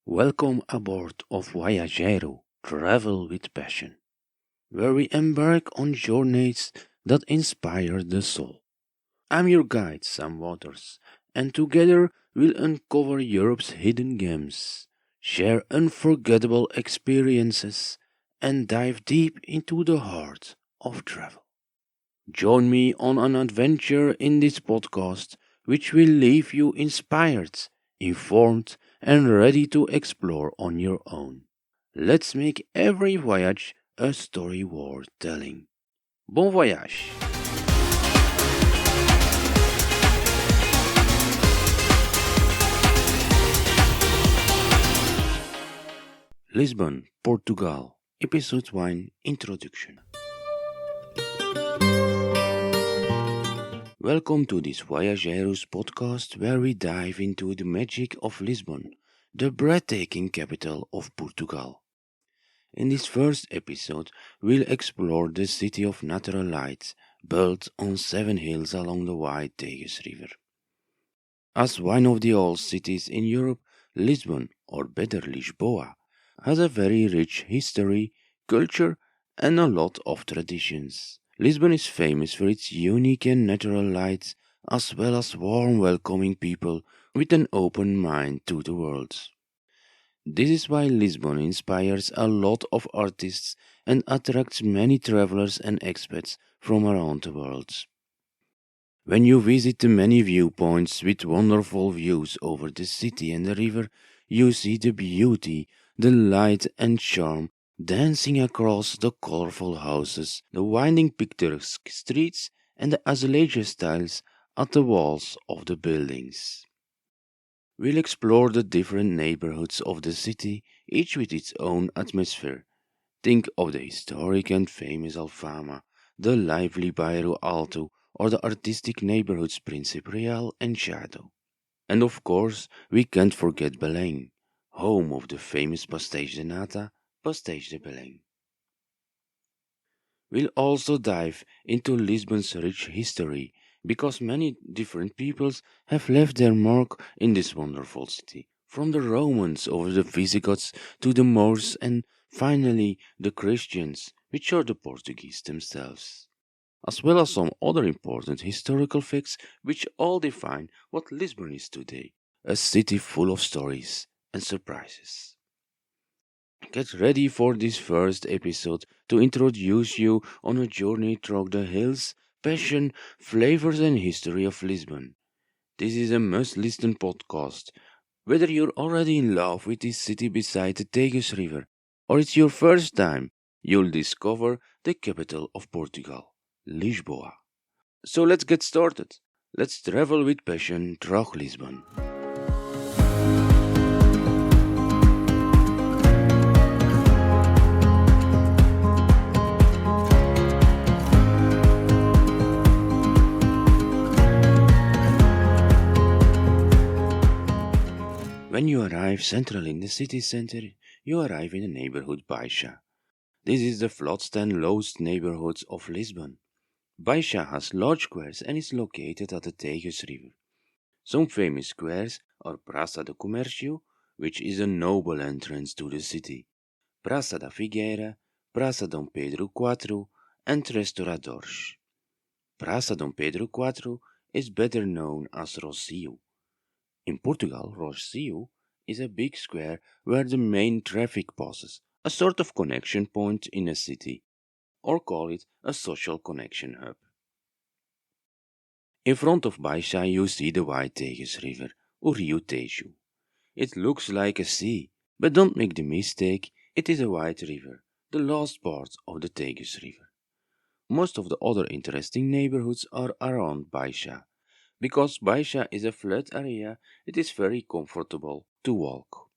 Welcome aboard of Viajero, Travel with Passion, where we embark on journeys that inspire the soul. I'm your guide, Sam Waters, and together we'll uncover Europe's hidden gems, share unforgettable experiences, and dive deep into the heart of travel. Join me on an adventure in this podcast, which will leave you inspired, informed, and ready to explore on your own. Let's make every voyage a story worth telling. Bon voyage! Lisbon, Portugal, Episode 1 Introduction. Welcome to this Viajeros podcast where we dive into the magic of Lisbon, the breathtaking capital of Portugal. In this first episode, we'll explore the city of natural light, built on 7 hills along the wide Tagus River. As one of the old cities in Europe, Lisbon, or better Lisboa, has a very rich history, culture, and a lot of traditions. Lisbon is famous for its unique and natural light, as well as warm, welcoming people with an open mind to the world. This is why Lisbon inspires a lot of artists and attracts many travelers and expats from around the world. When you visit the many viewpoints with wonderful views over the city and the river, you see the beauty, the light and charm dancing across the colorful houses, the winding picturesque streets, and the azalea styles at the walls of the buildings. We'll explore the different neighborhoods of the city, each with its own atmosphere. Think of the historic and famous Alfama, the lively Bairro Alto, or the artistic neighborhoods Príncipe Real and Shadow. And of course, we can't forget Belém, home of the famous pastéis de nata, pastéis de Belém. We'll also dive into Lisbon's rich history, because many different peoples have left their mark in this wonderful city, from the Romans over the Visigoths to the Moors and finally the Christians, which are the Portuguese themselves, as well as some other important historical facts which all define what Lisbon is today, a city full of stories and surprises. Get ready for this first episode to introduce you on a journey through the hills, passion, flavors, and history of Lisbon. This is a must listen podcast. Whether you're already in love with this city beside the Tagus River or it's your first time, you'll discover the capital of Portugal, Lisboa. So let's get started. Let's travel with passion through Lisbon. When you arrive central in the city center, you arrive in the neighborhood Baixa. This is the floodst and lowest neighborhood of Lisbon. Baixa has large squares and is located at the Tagus River. Some famous squares are Praça do Comércio, which is a noble entrance to the city, Praça da Figueira, Praça Dom Pedro IV, and Restauradores. Praça Dom Pedro IV is better known as Rocio. In Portugal, Rocio is a big square where the main traffic passes, a sort of connection point in a city, or call it a social connection hub. In front of Baixa you see the wide Tagus River, or Rio Tejo. It looks like a sea, but don't make the mistake, it is a wide river, the last part of the Tagus River. Most of the other interesting neighborhoods are around Baixa. Because Baixa is a flat area, it is very comfortable to walk.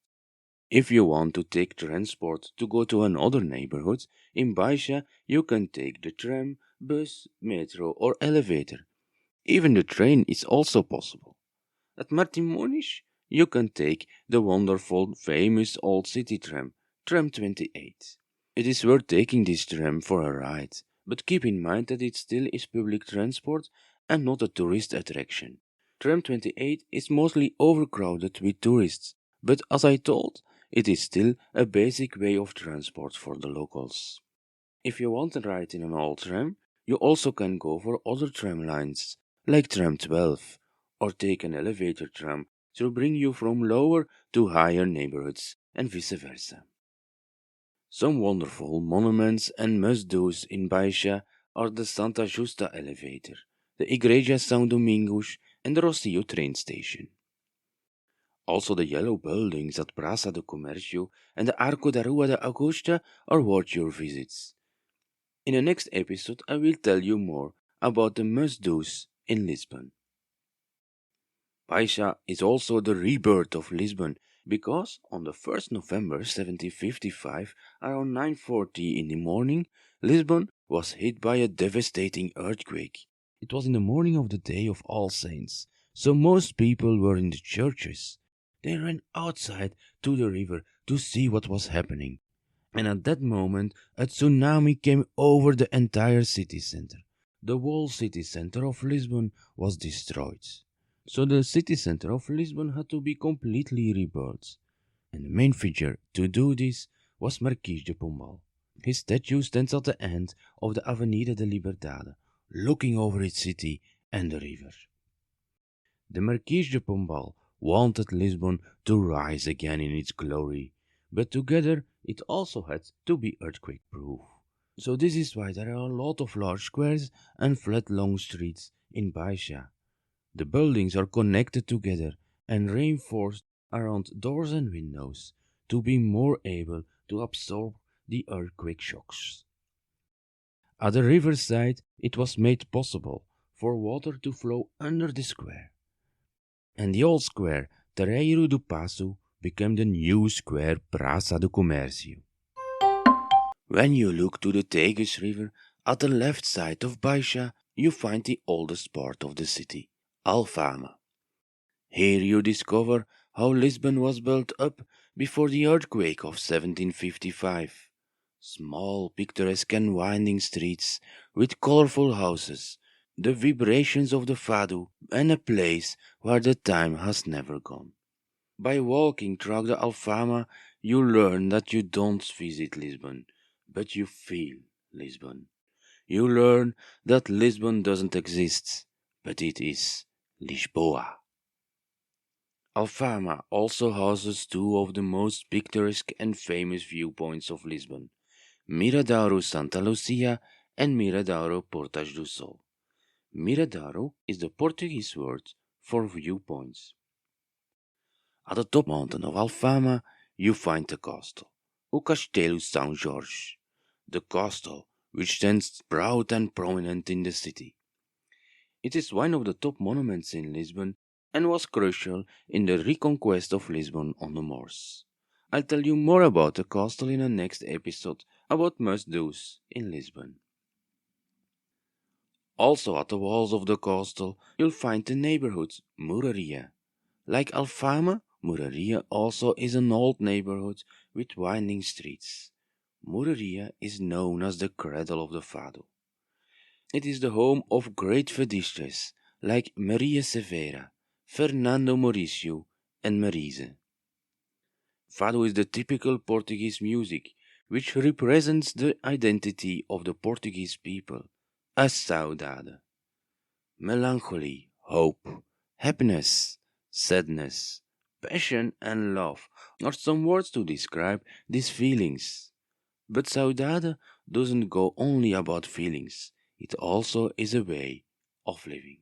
If you want to take transport to go to another neighborhood, in Baixa you can take the tram, bus, metro or elevator. Even the train is also possible. At Martimonis, you can take the wonderful, famous old city tram, Tram 28. It is worth taking this tram for a ride, but keep in mind that it still is public transport and not a tourist attraction. Tram 28 is mostly overcrowded with tourists, but as I told, it is still a basic way of transport for the locals. If you want to ride in an old tram, you also can go for other tram lines, like tram 12, or take an elevator tram to bring you from lower to higher neighborhoods and vice versa. Some wonderful monuments and must-dos in Baixa are the Santa Justa elevator, the Igreja São Domingos, and the Rocio train station. Also, the yellow buildings at Praça do Comércio and the Arco da Rua da Augusta are worth your visits. In the next episode, I will tell you more about the must-dos in Lisbon. Baixa is also the rebirth of Lisbon because on the 1st November 1755, around 9:40 in the morning, Lisbon was hit by a devastating earthquake. It was in the morning of the Day of All Saints, so most people were in the churches. They ran outside to the river to see what was happening. And at that moment, a tsunami came over the entire city center. The whole city center of Lisbon was destroyed. So the city center of Lisbon had to be completely rebuilt. And the main figure to do this was Marquis de Pombal. His statue stands at the end of the Avenida de Liberdade, looking over its city and the river. The Marquis de Pombal wanted Lisbon to rise again in its glory, but together it also had to be earthquake-proof. So this is why there are a lot of large squares and flat long streets in Baixa. The buildings are connected together and reinforced around doors and windows to be more able to absorb the earthquake shocks. At the riverside, it was made possible for water to flow under the square. And the old square, Terreiro do Paço, became the new square Praça do Comércio. When you look to the Tagus River, at the left side of Baixa, you find the oldest part of the city, Alfama. Here you discover how Lisbon was built up before the earthquake of 1755. Small, picturesque and winding streets with colorful houses, the vibrations of the fado, and a place where the time has never gone. By walking through the Alfama, you learn that you don't visit Lisbon, but you feel Lisbon. You learn that Lisbon doesn't exist, but it is Lisboa. Alfama also houses two of the most picturesque and famous viewpoints of Lisbon, Miradouro Santa Lucia and Miradouro Portas do Sol. Miradouro is the Portuguese word for viewpoints. At the top mountain of Alfama, you find the castle, o Castelo São Jorge, the castle which stands proud and prominent in the city. It is one of the top monuments in Lisbon and was crucial in the reconquest of Lisbon on the Moors. I'll tell you more about the castle in the next episode about must-dos in Lisbon. Also at the walls of the castle, you'll find the neighborhood Mouraria. Like Alfama, Mouraria also is an old neighborhood with winding streets. Mouraria is known as the cradle of the fado. It is the home of great fadistas like Maria Severa, Fernando Mauricio, and Marise. Fado is the typical Portuguese music which represents the identity of the Portuguese people, a saudade. Melancholy, hope, happiness, sadness, passion, and love are some words to describe these feelings. But saudade doesn't go only about feelings, it also is a way of living.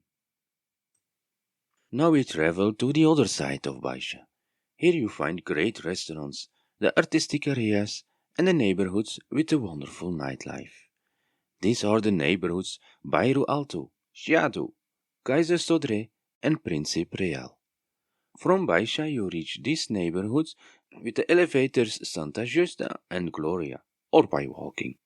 Now we travel to the other side of Baixa. Here you find great restaurants, the artistic areas, and the neighborhoods with a wonderful nightlife. These are the neighborhoods Bairro Alto, Chiado, Kaiser Sodré, and Príncipe Real. From Baixa you reach these neighborhoods with the elevators Santa Justa and Gloria, or by walking.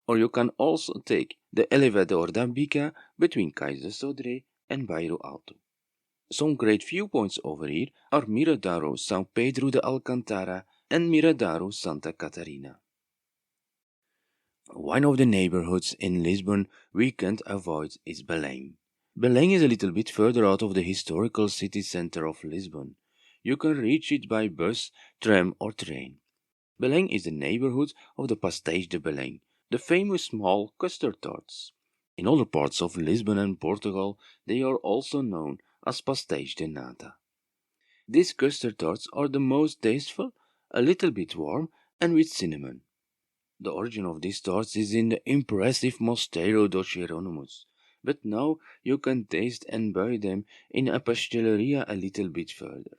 Or you can also take the elevador da Bica between Kaiser Sodré and Bairro Alto. Some great viewpoints over here are Miradouro São Pedro de Alcantara and Miradouro Santa Catarina. One of the neighborhoods in Lisbon we can't avoid is Belém. Belém is a little bit further out of the historical city center of Lisbon. You can reach it by bus, tram, or train. Belém is the neighborhood of the pastéis de Belém, the famous small custard tarts. In other parts of Lisbon and Portugal, they are also known as pastéis de nata. These custard tarts are the most tasteful, a little bit warm, and with cinnamon. The origin of these tarts is in the impressive Mosteiro dos Jerônimos, but now you can taste and buy them in a pasteleria a little bit further.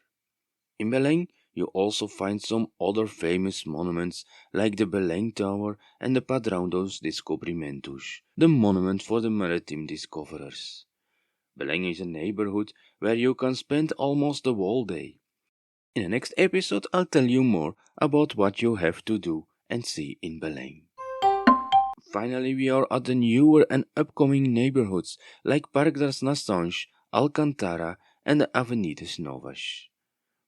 In Belém, you also find some other famous monuments like the Belém Tower and the Padrão dos Descobrimentos, the monument for the maritime discoverers. Belém is a neighborhood where you can spend almost the whole day. In the next episode, I'll tell you more about what you have to do and see in Belém. Finally, we are at the newer and upcoming neighborhoods like Parque das Nações, Alcantara, and the Avenidas Novas.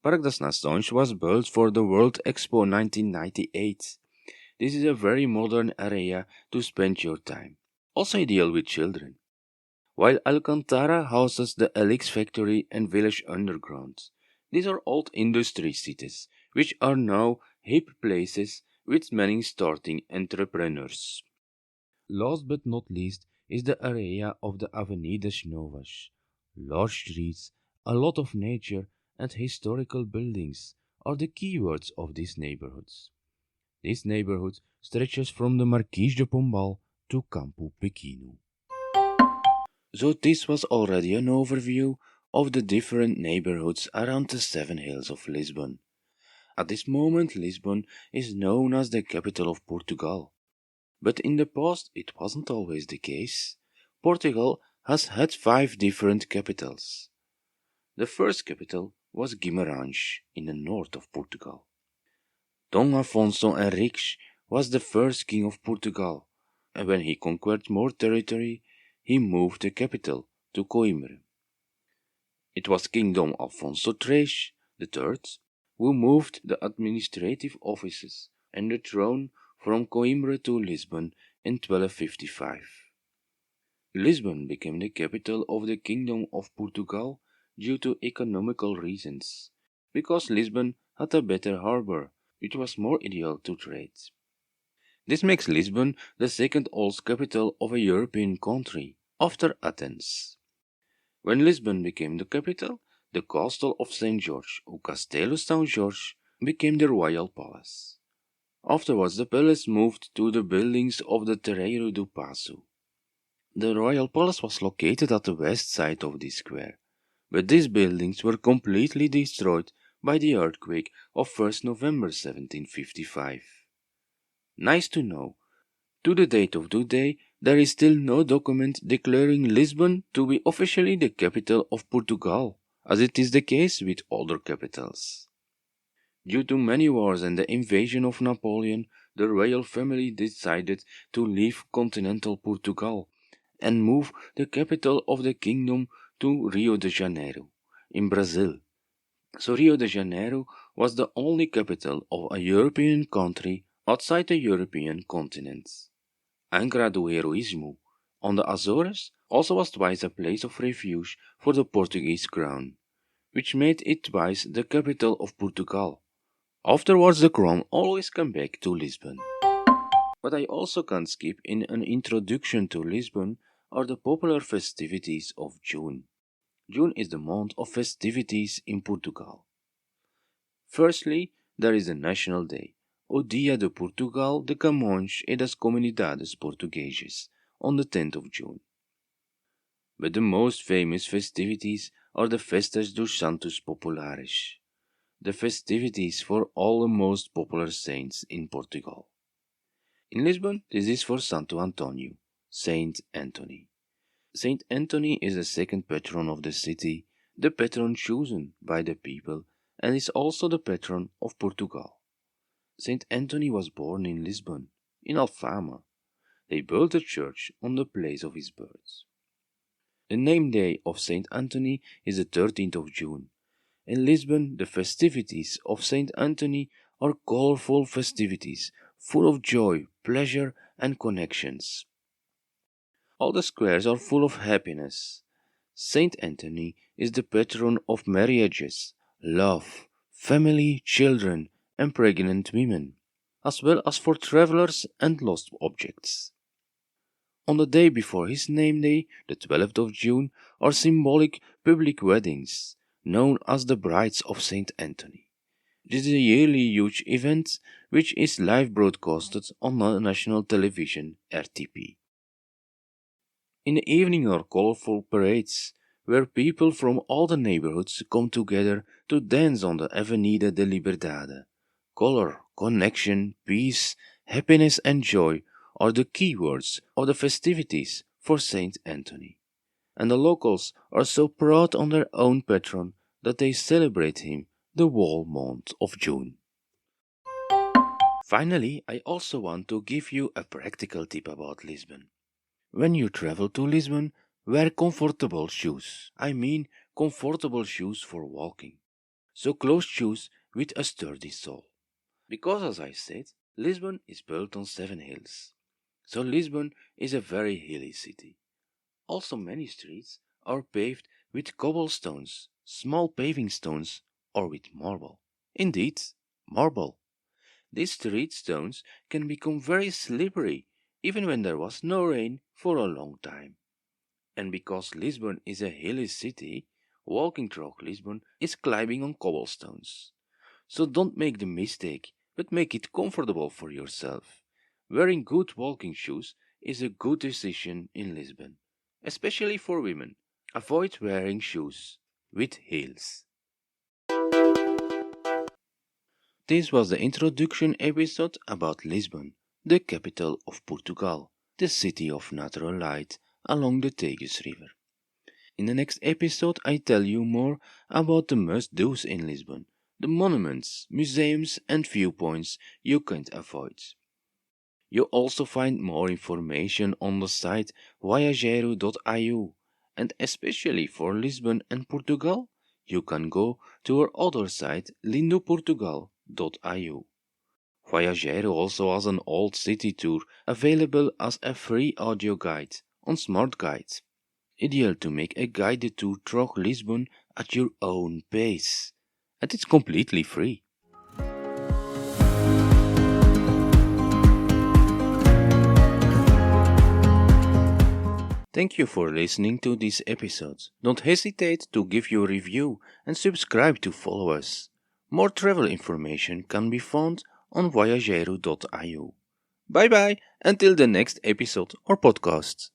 Parque das Nações was built for the World Expo 1998. This is a very modern area to spend your time, also ideal with children. While Alcantara houses the Elix factory and village underground. These are old industry cities, which are now hip places with many starting entrepreneurs. Last but not least is the area of the Avenidas Novas. Large streets, a lot of nature, and historical buildings are the keywords of these neighborhoods. This neighborhood stretches from the Marquês de Pombal to Campo Pequeno. So this was already an overview of the different neighborhoods around the seven hills of Lisbon. At this moment, Lisbon is known as the capital of Portugal. But in the past, it wasn't always the case. Portugal has had 5 different capitals. The first capital was Guimarães in the north of Portugal. Dom Afonso Henriques was the first king of Portugal, and when he conquered more territory, he moved the capital to Coimbra. It was King Dom Alfonso III who moved the administrative offices and the throne from Coimbra to Lisbon in 1255. Lisbon became the capital of the Kingdom of Portugal due to economical reasons, because Lisbon had a better harbor, which was more ideal to trade. This makes Lisbon the second oldest capital of a European country, after Athens. When Lisbon became the capital, the castle of St. George, or Castelo São Jorge, became the royal palace. Afterwards, the palace moved to the buildings of the Terreiro do Paço. The royal palace was located at the west side of this square, but these buildings were completely destroyed by the earthquake of 1st November 1755. Nice to know. To the date of today, there is still no document declaring Lisbon to be officially the capital of Portugal, as it is the case with other capitals. Due to many wars and the invasion of Napoleon, the royal family decided to leave continental Portugal and move the capital of the kingdom to Rio de Janeiro, in Brazil. So Rio de Janeiro was the only capital of a European country outside the European continent. Angra do Heroísmo on the Azores also was twice a place of refuge for the Portuguese crown, which made it twice the capital of Portugal. Afterwards, the crown always came back to Lisbon. What I also can't skip in an introduction to Lisbon are the popular festivities of June. June is the month of festivities in Portugal. Firstly, there is a national day, o Dia de Portugal de Camões e das Comunidades Portuguesas, on the 10th of June. But the most famous festivities are the Festas dos Santos Populares, the festivities for all the most popular saints in Portugal. In Lisbon, this is for Santo Antonio, Saint Anthony. Saint Anthony is the second patron of the city, the patron chosen by the people, and is also the patron of Portugal. Saint Anthony was born in Lisbon, in Alfama. They built a church on the place of his birth. The name day of Saint Anthony is the 13th of June. In Lisbon, the festivities of Saint Anthony are colorful festivities, full of joy, pleasure, and connections. All the squares are full of happiness. Saint Anthony is the patron of marriages, love, family, children, and pregnant women, as well as for travelers and lost objects. On the day before his name day, the 12th of June, are symbolic public weddings, known as the Brides of St. Anthony. This is a yearly huge event which is live broadcasted on national television RTP. In the evening are colorful parades where people from all the neighborhoods come together to dance on the Avenida de Liberdade. Color, connection, peace, happiness and joy are the key words of the festivities for Saint Anthony. And the locals are so proud on their own patron that they celebrate him the whole month of June. Finally, I also want to give you a practical tip about Lisbon. When you travel to Lisbon, wear comfortable shoes. I mean comfortable shoes for walking. So closed shoes with a sturdy sole. Because as I said, Lisbon is built on 7 hills. So Lisbon is a very hilly city. Also many streets are paved with cobblestones, small paving stones, or with marble. Indeed, marble. These street stones can become very slippery even when there was no rain for a long time. And because Lisbon is a hilly city, walking through Lisbon is climbing on cobblestones. So don't make the mistake, but make it comfortable for yourself. Wearing good walking shoes is a good decision in Lisbon, especially for women. Avoid wearing shoes with heels. This was the introduction episode about Lisbon, the capital of Portugal, the city of natural light along the Tagus River. In the next episode, I tell you more about the must-dos in Lisbon, the monuments, museums, and viewpoints you can't avoid. You also find more information on the site viajero.eu, and especially for Lisbon and Portugal, you can go to our other site lindoportugal.eu. Viajero also has an old city tour available as a free audio guide on Smart Guide. Ideal to make a guided tour through Lisbon at your own pace. And it's completely free. Thank you for listening to this episode. Don't hesitate to give your review and subscribe to follow us. More travel information can be found on viajero.io. Bye bye until the next episode or podcast.